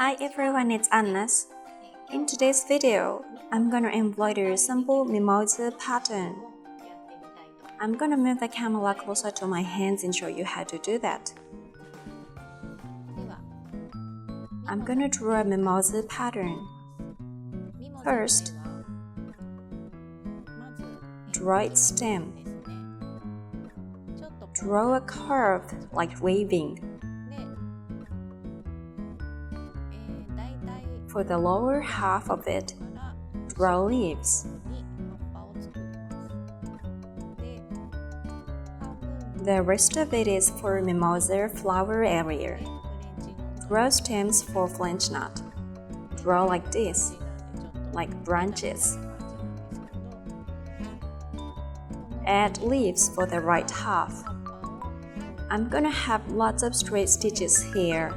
Hi everyone, it's Annas. In today's video, I'm gonna embroider a simple mimosa pattern. I'm gonna move the camera closer to my hands and show you how to do that. I'm gonna draw a mimosa pattern. First, draw its stem. Draw a curve like waving. For the lower half of it, draw leaves. The rest of it is for mimosa flower area. Draw stems for flinch knot. Draw like this, like branches. Add leaves for the right half. I'm gonna have lots of straight stitches here.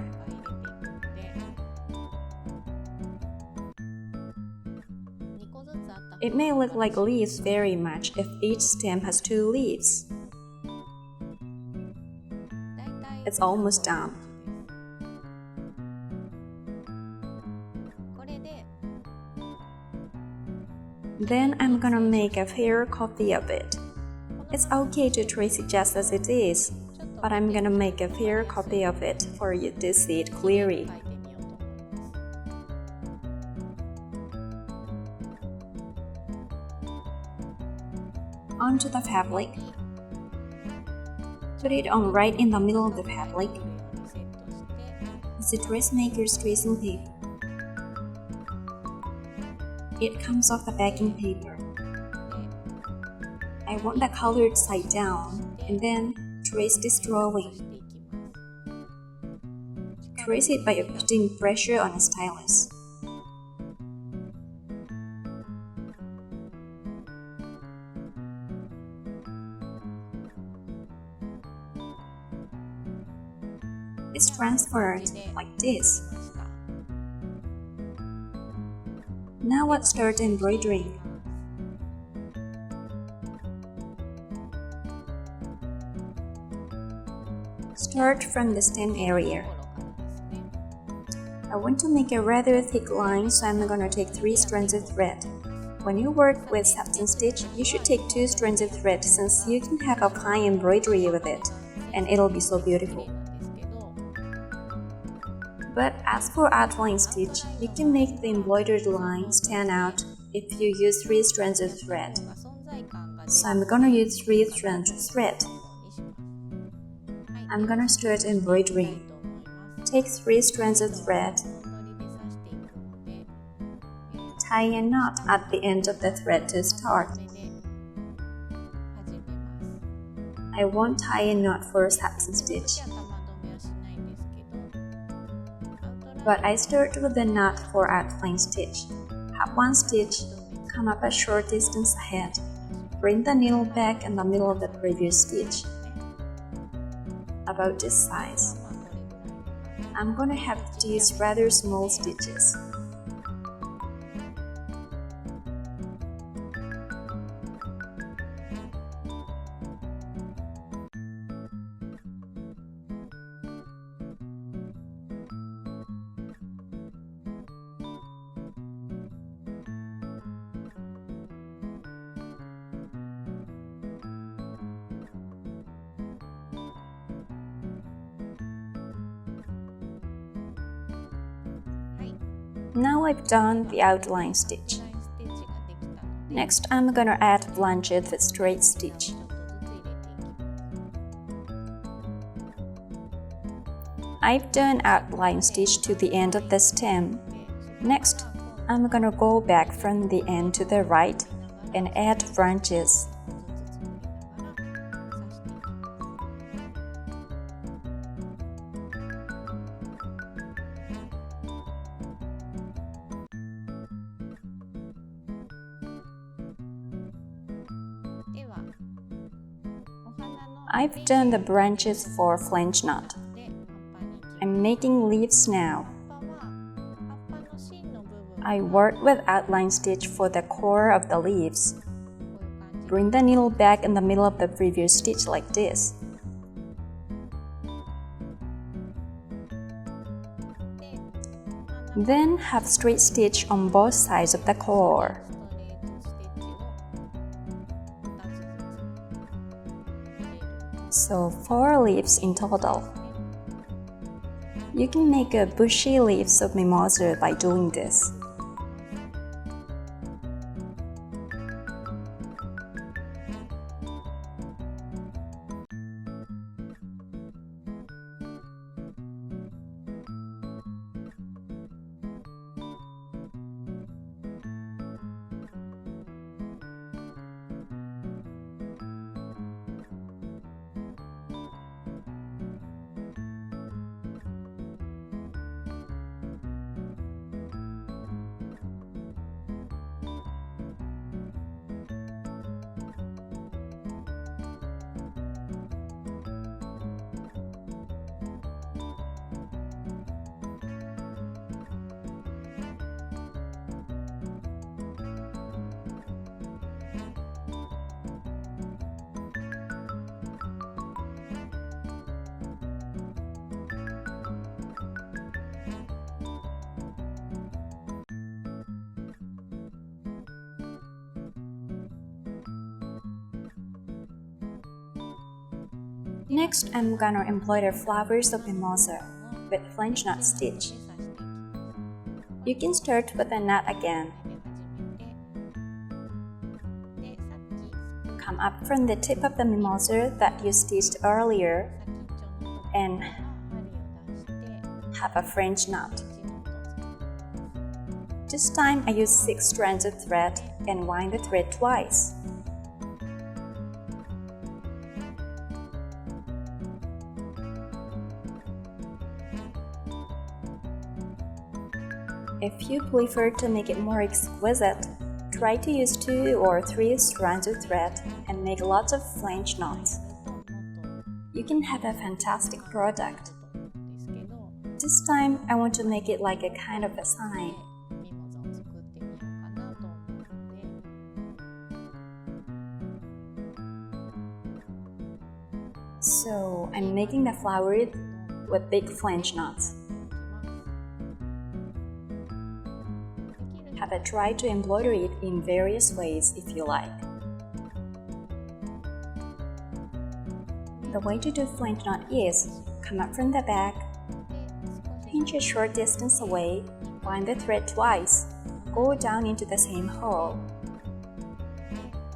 It may look like leaves very much if each stem has 2 leaves. It's almost done. Then I'm gonna make a fair copy of it. It's okay to trace it just as it is, but I'm gonna make a fair copy of it for you to see it clearly. Onto the fabric. Put it on right in the middle of the fabric. It's a dressmaker's tracing paper. It comes off the backing paper. I want the colored side down, and then trace this drawing. Trace it by putting pressure on a stylus. It's transferred like this. Now let's start embroidering. Start from the stem area. I want to make a rather thick line, so I'm gonna take 3 strands of thread. When you work with satin stitch, you should take 2 strands of thread since you can have a fine embroidery with it, and it'll be so beautiful. But as for outline stitch, you can make the embroidered line stand out if you use 3 strands of thread. So I'm gonna use 3 strands of thread. I'm gonna start embroidering. Take 3 strands of thread. Tie a knot at the end of the thread to start. I won't tie a knot for satin stitch, but I start with the knot for outline stitch. Have 1 stitch, come up a short distance ahead. Bring the needle back in the middle of the previous stitch, about this size. I'm gonna have these rather small stitches. Now I've done the outline stitch. Next, I'm gonna add blanket with straight stitch. I've done outline stitch to the end of the stem. Next, I'm gonna go back from the end to the right and add branches. I've done the branches for flinch knot. I'm making leaves now. I work with outline stitch for the core of the leaves. Bring the needle back in the middle of the previous stitch like this. Then have straight stitch on both sides of the core. So 4 leaves in total. You can make a bushy leaves of mimosa by doing this. Next, I'm gonna embroider flowers of mimosa with flange knot stitch. You can start with a knot again. Come up from the tip of the mimosa that you stitched earlier and have a fringe knot. This time I use 6 strands of thread and wind the thread twice. If you prefer to make it more exquisite, try to use 2 or 3 strands of thread and make lots of flange knots. You can have a fantastic product. This time, I want to make it like a kind of a sign. So, I'm making the flower with big flange knots. Have a try to embroider it in various ways if you like. The way to do flange knot is come up from the back, pinch a short distance away, wind the thread twice, go down into the same hole,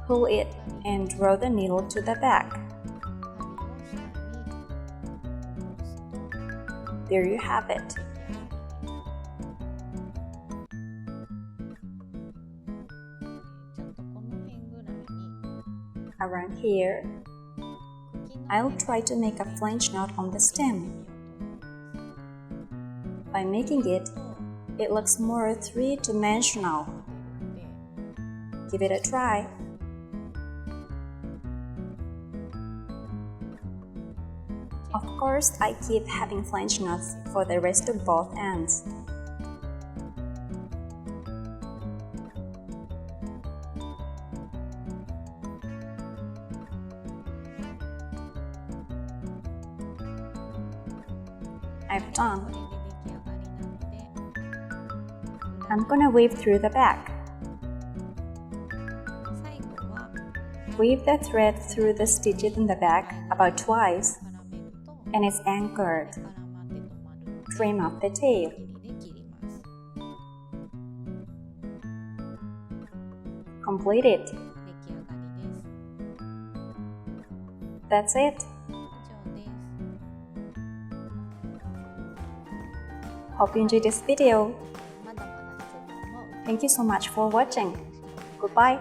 pull it and draw the needle to the back. There you have it. Around here, I'll try to make a flange knot on the stem. By making it, it looks more three-dimensional. Give it a try. Of course, I keep having flange knots for the rest of both ends. I've done. I'm gonna weave through the back. Weave the thread through the stitches in the back about twice, and it's anchored. Trim off the tail. Complete it. That's it. Hope you enjoyed this video. Thank you so much for watching. Goodbye.